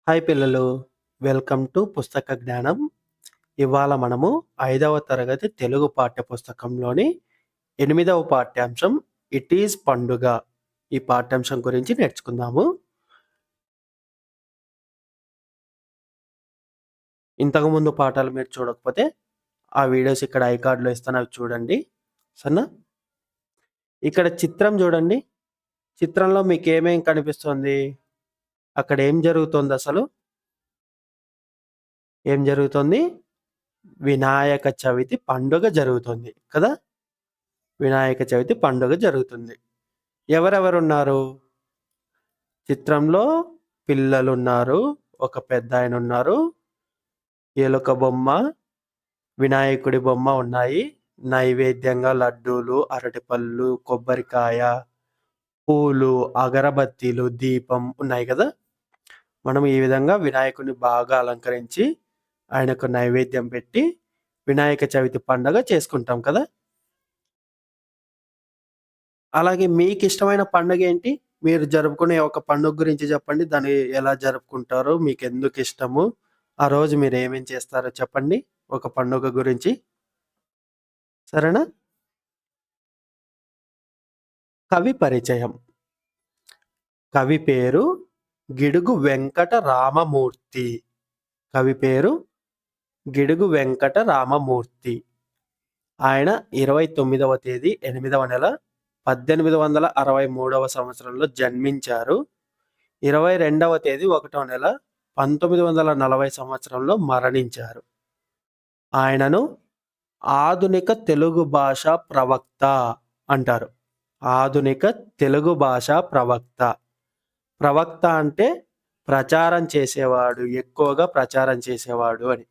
Hi పిల్లలు, welcome to పుస్తక జ్ఞానం. ఇవాళ మనము 5వ తరగతి తెలుగు పాఠ్యపుస్తకంలోని 8వ పాఠ్యాంశం ఇట్ ఈజ్ పండుగ ఈ పాఠ్యాంశం గురించి నేర్చుకుందాము. ఇంతకుముందు పాఠాలు మీరు చూడకపోతే ఆ వీడియోస్ ఇక్కడ ఐ కార్డ్‌లో ఇస్తాను, అవి చూడండి. సరేనా? ఇక్కడ చిత్రం చూడండి. చిత్రంలో మీకేమేం కనిపిస్తుంది? అక్కడ ఏం జరుగుతోంది అసలు? ఏం జరుగుతుంది? వినాయక చవితి పండుగ జరుగుతుంది కదా! వినాయక చవితి పండుగ జరుగుతుంది. ఎవరెవరున్నారు? చిత్రంలో పిల్లలున్నారు, ఒక పెద్దాయనున్నారు, ఎలుక బొమ్మ, వినాయకుడి బొమ్మ ఉన్నాయి. నైవేద్యంగా లడ్డూలు, అరటిపళ్ళు, కొబ్బరికాయ, పూలు, అగరబత్తీలు, దీపం ఉన్నాయి గదా! మనం ఈ విధంగా వినాయకుడిని బాగా అలంకరించి, ఆయనకు నైవేద్యం పెట్టి, వినాయక చవితి పండగ చేసుకుంటాం కదా! అలాగే మీకిష్టమైన పండుగేంటి? మీరు జరుపుకునే ఒక పండుగ గురించి చెప్పండి. దాన్ని ఎలా జరుపుకుంటారో, మీకెందుకిష్టము? ఆ రోజు మీరేమేం చేస్తారో చెప్పండి ఒక పండుగ గురించి. సరేనా? కవి పరిచయం. కవి పేరు గిడుగు వెంకట రామమూర్తి. కవి పేరు గిడుగు వెంకట రామమూర్తి. ఆయన 29వ తేదీ 8వ నెల 1863వ సంవత్సరంలో జన్మించారు. 22వ తేదీ 1వ నెల 1940 సంవత్సరంలో మరణించారు. ఆయనను ఆధునిక తెలుగు భాష ప్రవక్త అంటారు. ఆధునిక తెలుగు భాష ప్రవక్త. ప్రవక్త అంటే ప్రచారం చేసేవాడు, ఎక్కువగా ప్రచారం చేసేవాడు అని.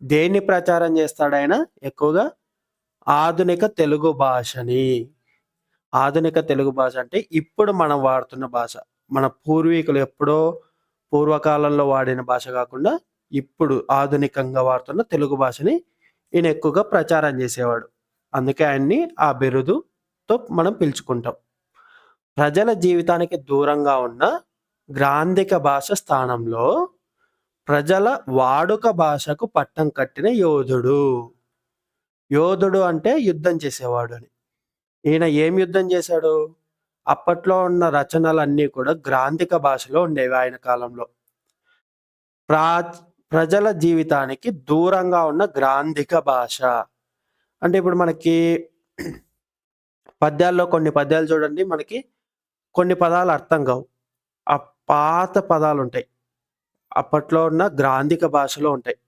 దేన్ని ప్రచారం చేస్తాడాయన ఎక్కువగా? ఆధునిక తెలుగు భాషని. ఆధునిక తెలుగు భాష అంటే ఇప్పుడు మనం వాడుతున్న భాష. మన పూర్వీకులు ఎప్పుడో పూర్వకాలంలో వాడిన భాష కాకుండా, ఇప్పుడు ఆధునికంగా వాడుతున్న తెలుగు భాషని ఈయన ఎక్కువగా ప్రచారం చేసేవాడు. అందుకే ఆయన్ని ఆ బిరుదుతో మనం పిలుచుకుంటాం. ప్రజల జీవితానికి దూరంగా ఉన్న గ్రాంధిక భాష స్థానంలో ప్రజల వాడుక భాషకు పట్టం కట్టిన యోధుడు. యోధుడు అంటే యుద్ధం చేసేవాడు అని. ఈయన ఏం యుద్ధం చేశాడు? అప్పట్లో ఉన్న రచనలన్నీ కూడా గ్రాంధిక భాషలో ఉండేవి ఆయన కాలంలో. ప్రాచ్ ప్రజల జీవితానికి దూరంగా ఉన్న గ్రాంధిక భాష. అంటే ఇప్పుడు మనకి పద్యాల్లో కొన్ని పద్యాలు చూడండి, మనకి కొన్ని పదాలు అర్థం కావు. ఆ పాత పదాలుంటాయి. అప్పట్లో ఉన్న గ్రాంధిక భాషలో ఉంటాయి.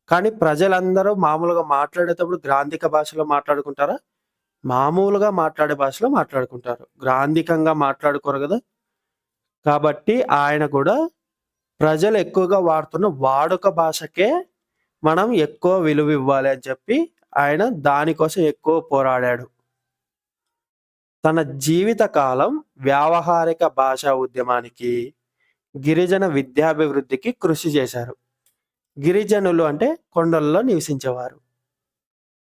కానీ ప్రజలందరూ మామూలుగా మాట్లాడేటప్పుడు గ్రాంధిక భాషలో మాట్లాడుకుంటారా? మామూలుగా మాట్లాడే భాషలో మాట్లాడుకుంటారు. గ్రాంధికంగా మాట్లాడుకోరు గదా! కాబట్టి ఆయన కూడా ప్రజలు ఎక్కువగా వాడుతున్న వాడుక భాషకే మనం ఎక్కువ విలువివ్వాలి అని చెప్పి ఆయన దానికోసం ఎక్కువ పోరాడాడు. తన జీవిత కాలం వ్యావహారిక భాషా ఉద్యమానికి, గిరిజన విద్యాభివృద్ధికి కృషి చేశారు. గిరిజనులు అంటే కొండల్లో నివసించేవారు.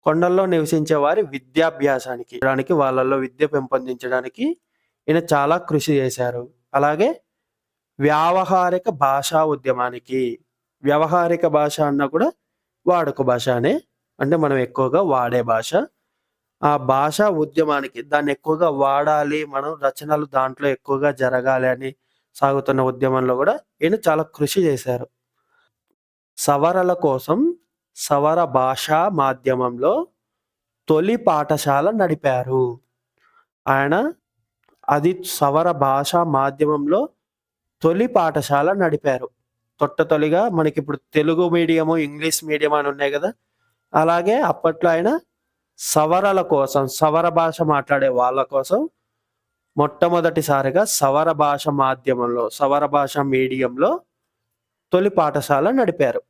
కొండల్లో నివసించే వారి విద్యాభ్యాసానికి, వాళ్ళలో విద్య పెంపొందించడానికి ఈయన చాలా కృషి చేశారు. అలాగే వ్యావహారిక భాషా ఉద్యమానికి, వ్యవహారిక భాష అన్నా కూడా వాడుక భాష అనే, అంటే మనం ఎక్కువగా వాడే భాష. ఆ భాషా ఉద్యమానికి దాన్ని ఎక్కువగా వాడాలి, మనం రచనలు దాంట్లో ఎక్కువగా జరగాలి అని సాగుతున్న ఉద్యమంలో కూడా ఈయన చాలా కృషి చేశారు. సవరల కోసం సవర భాషా మాధ్యమంలో తొలి పాఠశాల నడిపారు. ఆయన అది సవర భాషా మాధ్యమంలో తొలి పాఠశాల నడిపారు. తొట్టతొలిగా మనకిప్పుడు తెలుగు మీడియము, ఇంగ్లీష్ మీడియం అని ఉన్నాయి గదా! అలాగే అప్పట్లో ఆయన సవరల కోసం, సవర భాష మాట్లాడే వాళ్ళ కోసం మొట్టమొదటిసారిగా సవర భాష మాధ్యమంలో, సవర భాష మీడియంలో తొలి పాఠశాల నడిపారు.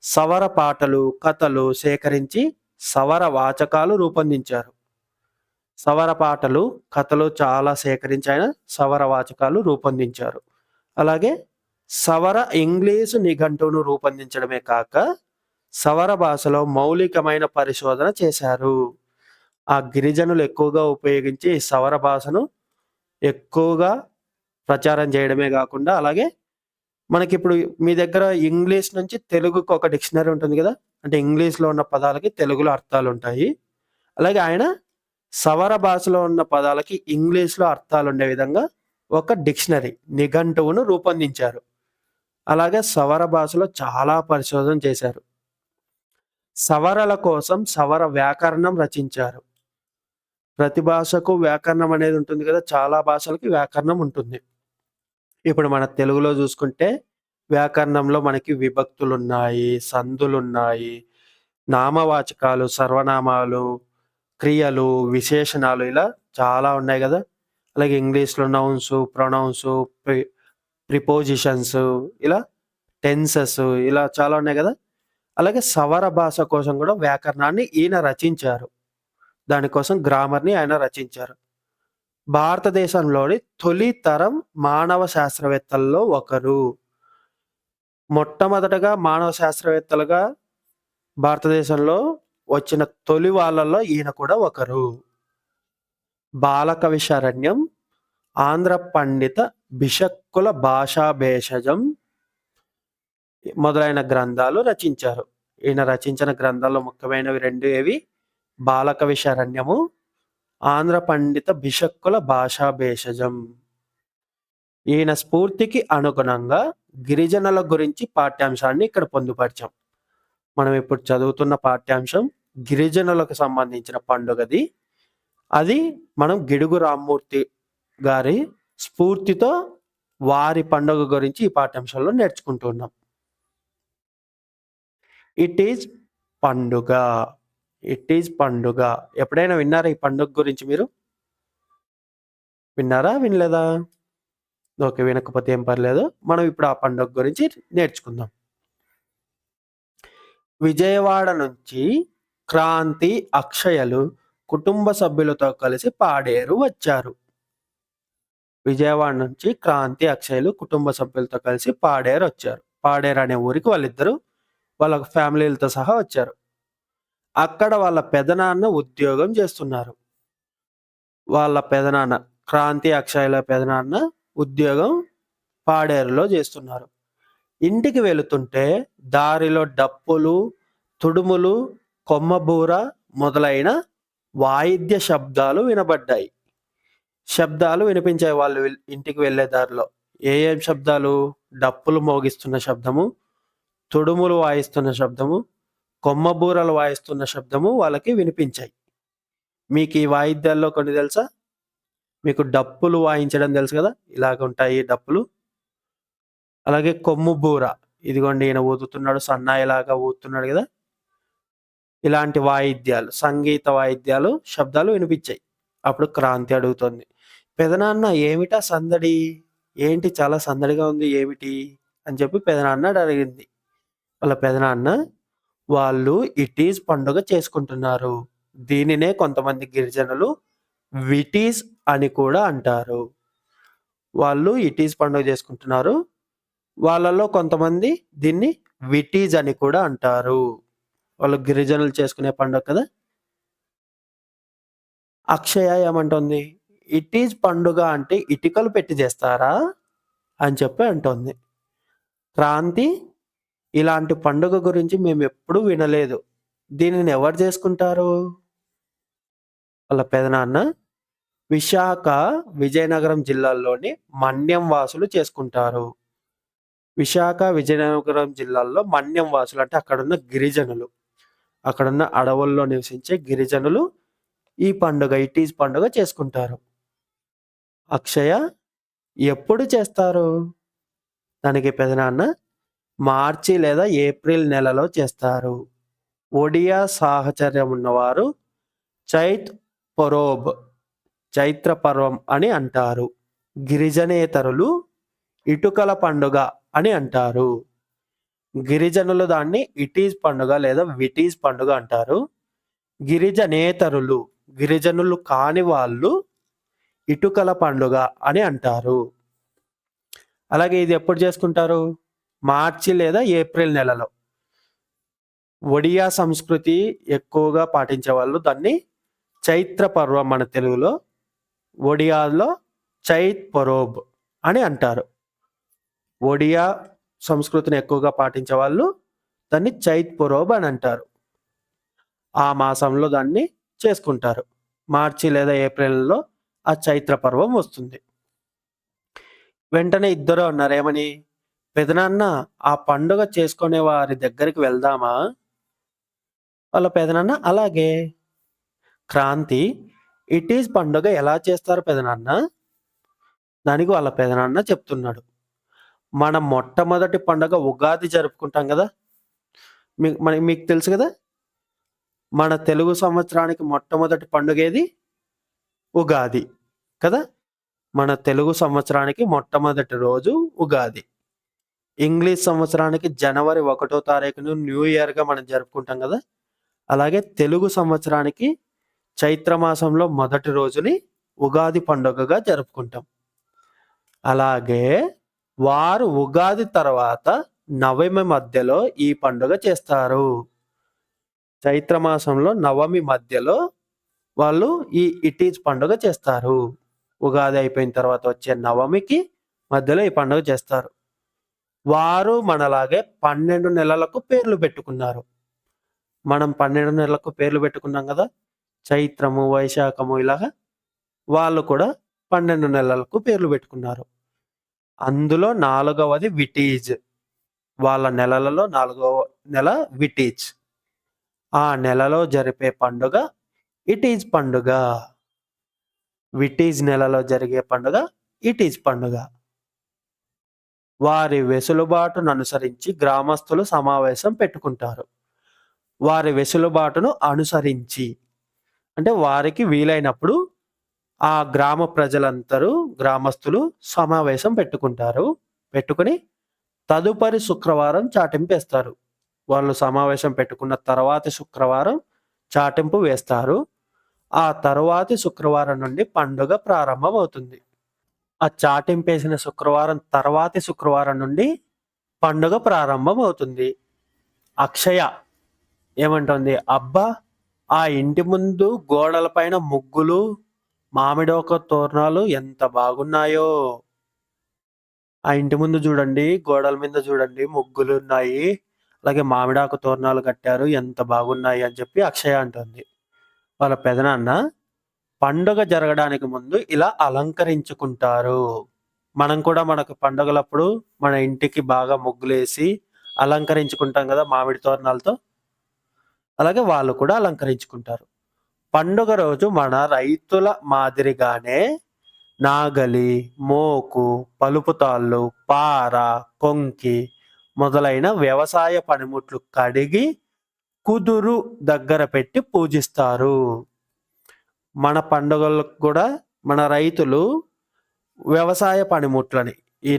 సవర పాటలు, కథలు సేకరించి సవర వాచకాలు రూపొందించారు. సవర పాటలు, కథలు చాలా సేకరించి ఆయన సవర వాచకాలు రూపొందించారు. అలాగే సవర ఇంగ్లీషు నిఘంటువును రూపొందించడమే కాక, సవర భాషలో మౌలికమైన పరిశోధన చేశారు. ఆ గిరిజనులు ఎక్కువగా ఉపయోగించి ఈ సవర భాషను ఎక్కువగా ప్రచారం చేయడమే గాకుండా, అలాగే మనకిప్పుడు మీ దగ్గర ఇంగ్లీష్ నుంచి తెలుగుకి ఒక డిక్షనరీ ఉంటుంది గదా! అంటే ఇంగ్లీష్‌లో ఉన్న పదాలకి తెలుగులో అర్థాలుంటాయి. అలాగే ఆయన సవర భాషలో ఉన్న పదాలకి ఇంగ్లీష్‌లో అర్థాలుండే విధంగా ఒక డిక్షనరీ, నిఘంటువును రూపొందించారు. అలాగే సవర భాషలో చాలా పరిశోధన చేశారు. సవరల కోసం సవర వ్యాకరణం రచించారు. ప్రతి భాషకు వ్యాకరణం అనేది ఉంటుంది గదా! చాలా భాషలకి వ్యాకరణం ఉంటుంది. ఇప్పుడు మన తెలుగులో జూసుకుంటే వ్యాకరణంలో మనకి విభక్తులున్నాయి, సందులున్నాయి, నామవాచకాలు, సర్వనామాలు, క్రియలు, విశేషణాలు ఇలా చాలా ఉన్నాయి గదా! అలాగే ఇంగ్లీష్‌లో నౌన్స్, ప్రొనౌన్స్, ప్రిపోజిషన్స్ ఇలా టెన్సెస్ ఇలా చాలా ఉన్నాయి గదా! అలాగే సవర భాష కోసం గూడా వ్యాకరణాన్ని ఈయన రచించారు. దానికోసం గ్రామర్‌ని ఆయన రచించారు. భారతదేశంలోని తొలి తరం మానవ శాస్త్రవేత్తల్లో ఒకరు. మొట్టమొదటగా మానవ శాస్త్రవేత్తలుగా భారతదేశంలో వచ్చిన తొలి వాళ్ళలో ఈయన కూడా ఒకరు. బాలకవి శరణ్యం, ఆంధ్ర పండిత బిషక్కుల భాషా భేషజం మొదలైన గ్రంథాలు రచించారు. ఈయన రచించిన గ్రంథాల్లో ముఖ్యమైనవి 2 ఏవి? బాలకవి శరణ్యము, ఆంధ్ర పండిత బిషక్కుల భాషా భేషజం. ఈయన స్ఫూర్తికి అనుగుణంగా గిరిజనుల గురించి పాఠ్యాంశాన్ని ఇక్కడ పొందుపరిచాం. మనం ఇప్పుడు చదువుతున్న పాఠ్యాంశం గిరిజనులకు సంబంధించిన పండుగది. అది మనం గిడుగు రామ్మూర్తి గారి స్ఫూర్తితో వారి పండుగ గురించి ఈ పాఠ్యాంశంలో నేర్చుకుంటున్నాం. ఇట్ ఈజ్ పండుగ. ఇట్ ఈజ్ పండుగ. ఎప్పుడైనా విన్నారా ఈ పండుగ గురించి మీరు? విన్నారా? వినలేదా? ఓకే. వినకపోతే ఏం పర్లేదు. మనం ఇప్పుడు ఆ పండుగ గురించి నేర్చుకుందాం. విజయవాడ నుంచి క్రాంతి, అక్షయలు కుటుంబ సభ్యులతో కలిసి పాడేరు వచ్చారు. విజయవాడ నుంచి క్రాంతి, అక్షయలు కుటుంబ సభ్యులతో కలిసి పాడేరు వచ్చారు. పాడేరు అనే ఊరికి వాళ్ళిద్దరూ వాళ్ళ ఫ్యామిలీలతో సహా వచ్చారు. అక్కడ వాళ్ళ పెదనాన్న ఉద్యోగం చేస్తున్నారు. వాళ్ళ పెదనాన్న క్రాంతి, అక్షయల పెదనాన్న ఉద్యోగం పాడేరులో చేస్తున్నారు. ఇంటికి వెళుతుంటే దారిలో డప్పులు, తుడుములు, కొమ్మబూర మొదలైన వాయిద్య శబ్దాలు వినబడ్డాయి. శబ్దాలు వినిపించాయి వాళ్ళు ఇంటికి వెళ్ళే దారిలో. ఏం శబ్దాలు? డప్పులు మోగిస్తున్న శబ్దము, తుడుములు వాయిస్తున్న శబ్దము, కొమ్మబూరలు వాయిస్తున్న శబ్దము వాళ్ళకి వినిపించాయి. మీకు ఈ వాయిద్యాల్లో కొన్ని తెలుసా? మీకు డప్పులు వాయించడం తెలుసు కదా! ఇలాగుంటాయి డప్పులు. అలాగే కొమ్ము బూర. ఇదిగోండి ఈయన ఊదుతున్నాడు, సన్నాయిలాగా ఊదుతున్నాడు గదా! ఇలాంటి వాయిద్యాలు, సంగీత వాయిద్యాలు, శబ్దాలు వినిపించాయి. అప్పుడు క్రాంతి అడుగుతోంది. పెదనాన్న ఏమిటా సందడి? ఏంటి చాలా సందడిగా ఉంది ఏమిటి? అని చెప్పి పెదనాన్న అడిగింది. వాళ్ళ పెదనాన్న వాళ్ళు ఇటీజ్ పండుగ చేసుకుంటున్నారు. దీనినే కొంతమంది గిరిజనులు విటీజ్ అని కూడా అంటారు. వాళ్ళు ఇటీజ్ పండుగ చేసుకుంటున్నారు. వాళ్ళలో కొంతమంది దీన్ని విటీజ్ అని కూడా అంటారు. వాళ్ళు గిరిజనులు చేసుకునే పండుగ కదా! అక్షయ ఏమంటోంది? ఇటీజ్ పండుగ అంటే ఇటుకలు పెట్టి చేస్తారా? అని చెప్పి అంటోంది. క్రాంతి ఇలాంటి పండుగ గురించి మేమెప్పుడూ వినలేదు. దీనిని ఎవరు చేసుకుంటారు? వాళ్ళ పెదనాన్న విశాఖ, విజయనగరం జిల్లాల్లోని మన్యం వాసులు చేసుకుంటారు. విశాఖ, విజయనగరం జిల్లాల్లో మన్యం వాసులు అంటే అక్కడున్న గిరిజనులు. అక్కడున్న అడవుల్లో నివసించే గిరిజనులు ఈ పండుగ ఇటీజ్ పండుగ చేసుకుంటారు. అక్షయ ఎప్పుడు చేస్తారు? దానికి పెదనాన్న మార్చి లేదా ఏప్రిల్ నెలలో చేస్తారు. ఒడియా సాహచర్యం ఉన్నవారు చైత్ పరోబ్ చైత్ర పర్వం అని అంటారు. గిరిజనేతరులు ఇటుకల పండుగ అని అంటారు. గిరిజనులు దాన్ని ఇటీజ్ పండుగ లేదా విటీజ్ పండుగ అంటారు. గిరిజనేతరులు గిరిజనులు కాని వాళ్ళు ఇటుకల పండుగ అని అంటారు. అలాగే ఇది ఎప్పుడు చేసుకుంటారు? మార్చి లేదా ఏప్రిల్ నెలలో. ఒడియా సంస్కృతి ఎక్కువగా పాటించే వాళ్ళు దాన్ని చైత్ర పర్వం మన తెలుగులో, ఒడియాలో చైత్ పరోబ్ అని అంటారు. ఒడియా సంస్కృతిని ఎక్కువగా పాటించే వాళ్ళు దాన్ని చైత్ పురోబ్ అని అంటారు. ఆ మాసంలో దాన్ని చేసుకుంటారు. మార్చి లేదా ఏప్రిల్‌లో ఆ చైత్ర పర్వం వస్తుంది. వెంటనే ఇద్దరు అన్నారు ఏమని? "పెదనాన్న ఆ పండుగ చేసుకునే వారి దగ్గరికి వెళ్దామా?" వాళ్ళ పెదనాన్న "అలాగే." క్రాంతి "ఇట్ ఈజ్ పండుగ ఎలా చేస్తారు పెదనాన్న?" దానికి వాళ్ళ పెదనాన్న చెప్తున్నాడు. మన మొట్టమొదటి పండుగ ఉగాది జరుపుకుంటాం గదా! మీకు తెలుసు గదా! మన తెలుగు సంవత్సరానికి మొట్టమొదటి పండుగేది? ఉగాది. కదా! మన తెలుగు సంవత్సరానికి మొట్టమొదటి రోజు ఉగాది. ఇంగ్లీష్ సంవత్సరానికి జనవరి 1 తారీఖున న్యూ ఇయర్‌గా మనం జరుపుకుంటాం గదా! అలాగే తెలుగు సంవత్సరానికి చైత్ర మాసంలో మొదటి రోజుని ఉగాది పండుగగా జరుపుకుంటాం. అలాగే వారు ఉగాది తర్వాత నవమి మధ్యలో ఈ పండుగ చేస్తారు. చైత్ర మాసంలో నవమి మధ్యలో వాళ్ళు ఈ ఇటీజ్ పండుగ చేస్తారు. ఉగాది అయిపోయిన తర్వాత వచ్చే నవమికి మధ్యలో ఈ పండుగ చేస్తారు. వారు మనలాగే 12 నెలలకు పేర్లు పెట్టుకున్నారు. మనం 12 నెలలకు పేర్లు పెట్టుకున్నాం గదా! చైత్రము, వైశాఖము ఇలాగా. వాళ్ళు కూడా 12 నెలలకు పేర్లు పెట్టుకున్నారు. అందులో నాలుగవది విటీజ్. వాళ్ళ నెలలలో నాలుగవ నెల విటీజ్. ఆ నెలలో జరిపే పండుగ ఇటీజ్ పండుగ. విటీజ్ నెలలో జరిగే పండుగ ఇటీజ్ పండుగ. వారి వెసులుబాటుననుసరించి గ్రామస్తులు సమావేశం పెట్టుకుంటారు. వారి వెసులుబాటును అనుసరించి అంటే వారికి వీలైనప్పుడు ఆ గ్రామ ప్రజలందరూ గ్రామస్తులు సమావేశం పెట్టుకుంటారు. పెట్టుకొని తదుపరి శుక్రవారం చాటింపేస్తారు. వాళ్ళు సమావేశం పెట్టుకున్న తర్వాతి శుక్రవారం చాటింపు వేస్తారు. ఆ తరువాతి శుక్రవారం నుండి పండుగ ప్రారంభమవుతుంది. ఆ చాటింపేసిన శుక్రవారం తర్వాతి శుక్రవారం నుండి పండుగ ప్రారంభమవుతుంది. అక్షయ ఏమంటోంది? అబ్బా! ఆ ఇంటి ముందు గోడలపైన ముగ్గులు, మామిడోక తోరణాలు ఎంత బాగున్నాయో! ఆ ఇంటి ముందు జూడండి, గోడల మీద జూడండి ముగ్గులున్నాయి. అలాగే మామిడాకు తోరణాలు కట్టారు. ఎంత బాగున్నాయి అని చెప్పి అక్షయ అంటోంది. వాళ్ళ పెదనాన్న పండుగ జరగడానికి ముందు ఇలా అలంకరించుకుంటారు. మనం కూడా మనకు పండుగలప్పుడు మన ఇంటికి బాగా ముగ్గులేసి అలంకరించుకుంటాం గదా! మామిడి తోరణాలతో. అలాగే వాళ్ళు కూడా అలంకరించుకుంటారు. పండుగ రోజు మన రైతుల మాదిరిగానే నాగలి, మోకు, పలుపుతాళ్ళు, పార, కొంకి మొదలైన వ్యవసాయ పనిముట్లు కడిగి కుదురు దగ్గర పెట్టి పూజిస్తారు. మన పండుగలకు కూడా మన రైతులు వ్యవసాయ పనిముట్లని ఈ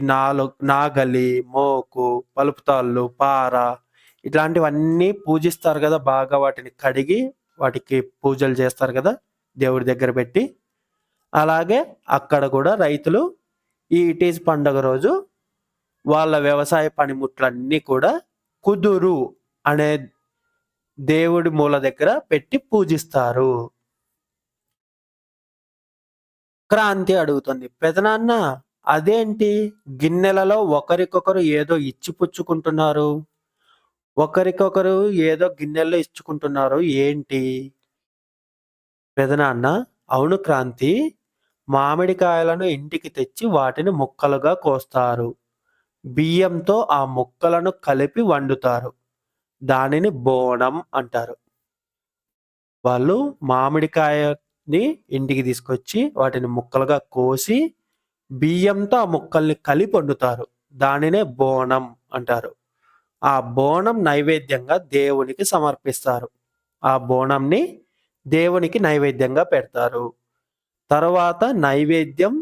నాగలి, మోకు, పలుపుతాళ్ళు, పార ఇట్లాంటివన్నీ పూజిస్తారు గదా! బాగా వాటిని కడిగి వాటికి పూజలు చేస్తారు గదా! దేవుడి దగ్గర పెట్టి. అలాగే అక్కడ కూడా రైతులు ఈ ఇటీజ్ పండుగ రోజు వాళ్ళ వ్యవసాయ పనిముట్లన్నీ కూడా కుదురు అనే దేవుడి మూల దగ్గర పెట్టి పూజిస్తారు. క్రాంతి అడుగుతుంది. పెదనాన్న అదేంటి? గిన్నెలలో ఒకరికొకరు ఏదో ఇచ్చిపుచ్చుకుంటున్నారు. ఒకరికొకరు ఏదో గిన్నెల్లో ఇచ్చుకుంటున్నారు ఏంటి? పెదనాన్న అవును క్రాంతి. మామిడికాయలను ఇంటికి తెచ్చి వాటిని ముక్కలుగా కోస్తారు. బియ్యంతో ఆ ముక్కలను కలిపి వండుతారు. దానిని బోనం అంటారు. వాళ్ళు మామిడికాయని ఇంటికి తీసుకొచ్చి వాటిని ముక్కలుగా కోసి బియ్యంతో ఆ ముక్కల్ని కలిపి వండుతారు. దానినే బోనం అంటారు. ఆ బోనం నైవేద్యంగా దేవునికి సమర్పిస్తారు. ఆ బోనంని దేవునికి నైవేద్యంగా పెడతారు. తరువాత నైవేద్యం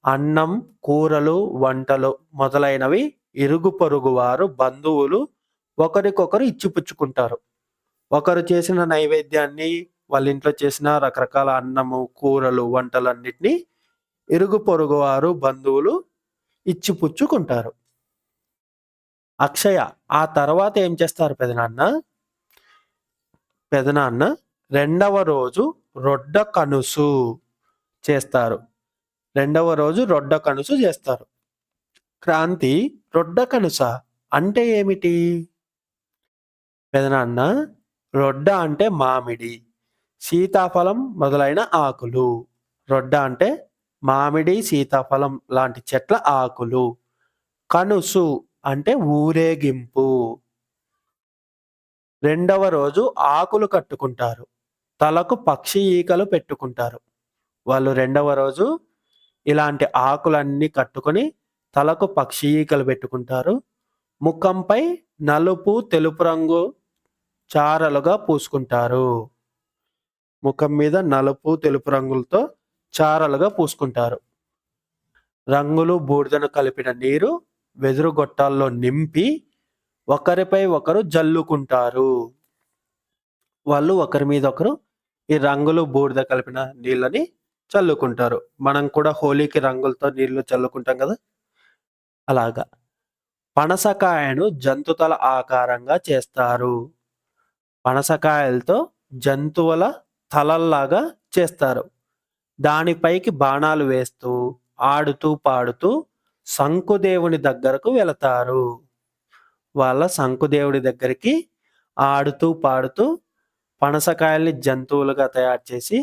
అన్నం, కూరలు, వంటలు మొదలైనవి ఇరుగు పొరుగు వారు, బంధువులు ఒకరికొకరు ఇచ్చిపుచ్చుకుంటారు. ఒకరు చేసిన నైవేద్యాన్ని వాళ్ళ ఇంట్లో చేసిన రకరకాల అన్నము, కూరలు, వంటలన్నిటిని ఇరుగు పొరుగు వారు, బంధువులు ఇచ్చిపుచ్చుకుంటారు. అక్షయ ఆ తర్వాత ఏం చేస్తారు పెదనాన్న? పెదనాన్న రెండవ రోజు రొడ్డ కనుసు చేస్తారు. రెండవ రోజు రొడ్డ కనుసు చేస్తారు. క్రాంతి రొడ్డ కనుస అంటే ఏమిటి? పెదనాన్న, రొడ్డ అంటే మామిడి, సీతాఫలం మొదలైన ఆకులు. రొడ్డ అంటే మామిడి, సీతాఫలం లాంటి చెట్ల ఆకులు. కనుసు అంటే ఊరేగింపు. రెండవ రోజు ఆకులు కట్టుకుంటారు. తలకు పక్షి ఈకలు పెట్టుకుంటారు. వాళ్ళు రెండవ రోజు ఇలాంటి ఆకులన్నీ కట్టుకొని తలకు పక్షి ఈకలు పెట్టుకుంటారు. ముఖంపై నలుపు, తెలుపు రంగు చారలుగా పూసుకుంటారు. ముఖం మీద నలుపు, తెలుపు రంగులతో చారలుగా పూసుకుంటారు. రంగులు, బూడిదను కలిపిన నీరు వెదురు గొట్టాల్లో నింపి ఒకరిపై ఒకరు జల్లుకుంటారు. వాళ్ళు ఒకరి మీద ఒకరు ఈ రంగులు, బూడిద కలిపిన నీళ్ళని చల్లుకుంటారు. మనం కూడా హోలీకి రంగులతో నీళ్లు చల్లుకుంటాం కదా! అలాగా. పనసకాయను జంతుతల ఆకారంగా చేస్తారు. పనసకాయలతో జంతువుల తలల్లాగా చేస్తారు. దానిపైకి బాణాలు వేస్తూ, ఆడుతూ, పాడుతూ శంకుదేవుని దగ్గరకు వెళతారు. వాళ్ళ శంకుదేవుడి దగ్గరికి ఆడుతూ, పాడుతూ పనసకాయల్ని జంతువులుగా తయారు చేసి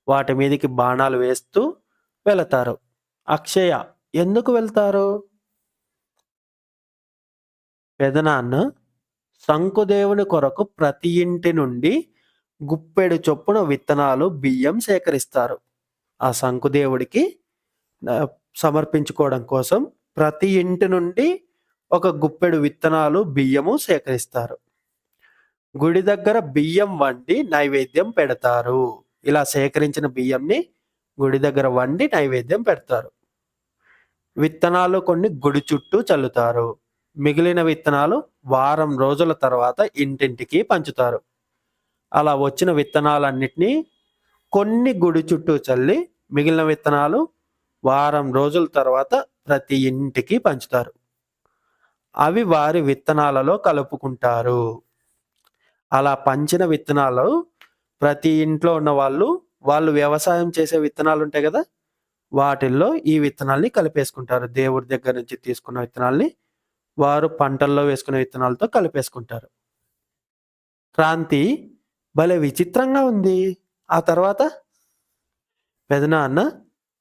వాటి మీదకి బాణాలు వేస్తూ వెళతారు. అక్షయ, ఎందుకు వెళ్తారు? పెదనాన్న, శంకుదేవుని కొరకు ప్రతి ఇంటి నుండి గుప్పెడు చొప్పున విత్తనాలు, బియ్యం సేకరిస్తారు. ఆ శంకుదేవుడికి సమర్పించుకోవడం కోసం ప్రతి ఇంటి నుండి ఒక గుప్పెడు విత్తనాలు, బియ్యము సేకరిస్తారు. గుడి దగ్గర బియ్యం వండి నైవేద్యం పెడతారు. ఇలా సేకరించిన బియ్యంని గుడి దగ్గర వండి నైవేద్యం పెడతారు. విత్తనాలు కొన్ని గుడి చుట్టూ చల్లుతారు. మిగిలిన విత్తనాలు వారం రోజుల తర్వాత ఇంటింటికి పంచుతారు. అలా వచ్చిన విత్తనాలన్నిటినీ కొన్ని గుడి చుట్టూ చల్లి మిగిలిన విత్తనాలు వారం రోజుల తర్వాత ప్రతి ఇంటికి పంచుతారు. అవి వారి విత్తనాలలో కలుపుకుంటారు. అలా పంచిన విత్తనాలు ప్రతి ఇంట్లో ఉన్న వాళ్ళు వ్యవసాయం చేసే విత్తనాలు ఉంటాయి కదా! వాటిల్లో ఈ విత్తనాల్ని కలిపేసుకుంటారు. దేవుడి దగ్గర నుంచి తీసుకున్న విత్తనాల్ని వారు పంటల్లో వేసుకునే విత్తనాలతో కలిపేసుకుంటారు. క్రాంతి, భలే విచిత్రంగా ఉంది. ఆ తర్వాత? పెదనాన్న,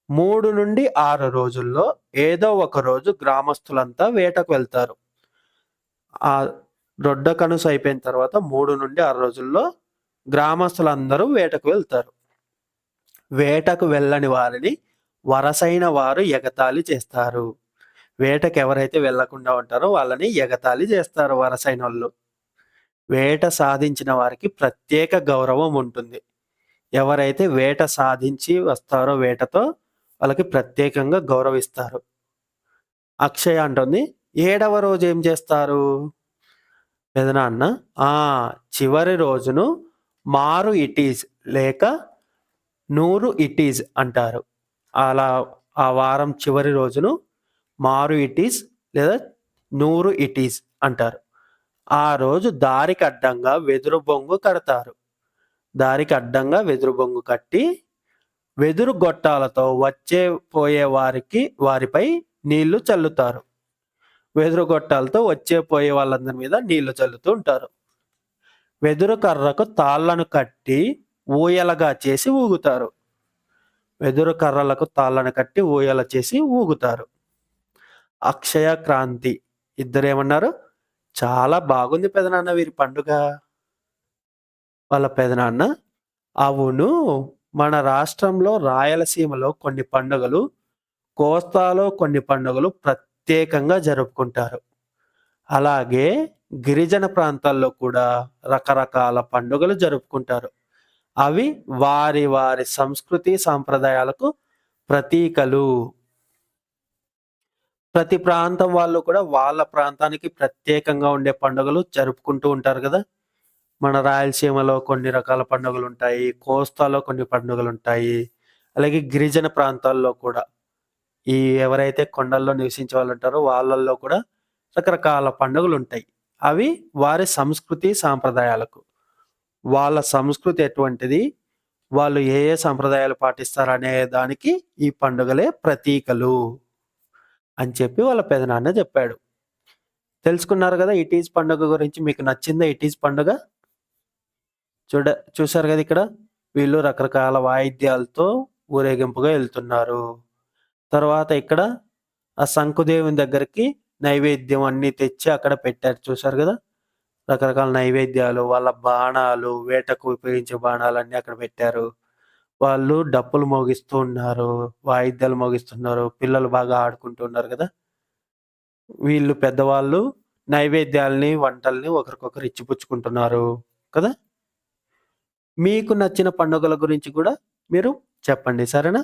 3-6 రోజుల్లో ఏదో ఒక రోజు గ్రామస్తులంతా వేటకు వెళ్తారు. ఆ రొడ్డ కనుసు అయిపోయిన తర్వాత 3-6 రోజుల్లో గ్రామస్తులందరూ వేటకు వెళ్తారు. వేటకు వెళ్ళని వారిని వరసైన వారు ఎగతాళి చేస్తారు. వేటకు ఎవరైతే వెళ్ళకుండా ఉంటారో వాళ్ళని ఎగతాళి చేస్తారు వరసైనోళ్ళు. వేట సాధించిన వారికి ప్రత్యేక గౌరవం ఉంటుంది. ఎవరైతే వేట సాధించి వస్తారో వేటతో వాళ్ళకి ప్రత్యేకంగా గౌరవిస్తారు. అక్షయ అంటుంది, 7వ రోజు ఏం చేస్తారు? పెదనాన్న, చివరి రోజును మారు ఇటీజ్ లేక నూరు ఇటీజ్ అంటారు. అలా ఆ వారం చివరి రోజును మారు ఇటీజ్ లేదా నూరు ఇటీజ్ అంటారు. ఆ రోజు దారికి అడ్డంగా వెదురు బొంగు కడతారు. దారికి అడ్డంగా వెదురు బొంగు కట్టి వెదురు గొట్టాలతో వచ్చే పోయే వారిపై నీళ్లు చల్లుతారు. వెదురు గొట్టాలతో వచ్చే పోయే వాళ్ళందరి మీద నీళ్లు చల్లుతూ ఉంటారు. వెదురు కర్రకు తాళ్లను కట్టి ఊయలగా చేసి ఊగుతారు. వెదురు కర్రలకు తాళ్లను కట్టి ఊయల చేసి ఊగుతారు. అక్షయ, క్రాంతి ఇద్దరేమన్నారు? చాలా బాగుంది పెదనాన్న వీరి పండుగ. వాళ్ళ పెదనాన్న, అవును, మన రాష్ట్రంలో రాయలసీమలో కొన్ని పండుగలు, కోస్తాలో కొన్ని పండుగలు ప్రత్యేకంగా జరుపుకుంటారు. అలాగే గిరిజన ప్రాంతాల్లో కూడా రకరకాల పండుగలు జరుపుకుంటారు. అవి వారి వారి సంస్కృతి సాంప్రదాయాలకు ప్రతీకలు. ప్రతి ప్రాంతం వాళ్ళు కూడా వాళ్ళ ప్రాంతానికి ప్రత్యేకంగా ఉండే పండుగలు జరుపుకుంటూ ఉంటారు కదా! మన రాయలసీమలో కొన్ని రకాల పండుగలుంటాయి. కోస్తాలో కొన్ని పండుగలుంటాయి. అలాగే గిరిజన ప్రాంతాల్లో కూడా ఈ ఎవరైతే కొండల్లో నివసించే వాళ్ళుంటారో వాళ్ళల్లో కూడా రకరకాల పండుగలుంటాయి. అవి వారి సంస్కృతి సాంప్రదాయాలకు. వాళ్ళ సంస్కృతి ఎటువంటిది, వాళ్ళు ఏ ఏ సంప్రదాయాలు పాటిస్తారనే దానికి ఈ పండుగలే ప్రతీకలు అని చెప్పి వాళ్ళ పెదనాన్న చెప్పాడు. తెలుసుకున్నారు గదా! ఇటీజ్ పండుగ గురించి. మీకు నచ్చిందా ఇటీజ్ పండుగ? చూసారు గదా ఇక్కడ. వీళ్ళు రకరకాల వాయిద్యాలతో ఊరేగింపుగా ఎళ్తున్నారు. తర్వాత ఇక్కడ ఆ శంకుదేవుని దగ్గరికి నైవేద్యం అన్నీ తెచ్చి అక్కడ పెట్టారు. చూసారు గదా! రకరకాల నైవేద్యాలు, వాళ్ళ బాణాలు, వేటకు ఉపయోగించే బాణాలన్నీ అక్కడ పెట్టారు. వాళ్ళు డప్పులు మోగిస్తూ ఉన్నారు. వాయిద్యాలు మోగిస్తున్నారు. పిల్లలు బాగా ఆడుకుంటూ ఉన్నారు గదా! వీళ్ళు పెద్దవాళ్ళు నైవేద్యాల్ని, వంటల్ని ఒకరికొకరు ఇచ్చిపుచ్చుకుంటున్నారు కదా! మీకు నచ్చిన పండుగల గురించి కూడా మీరు చెప్పండి. సరేనా?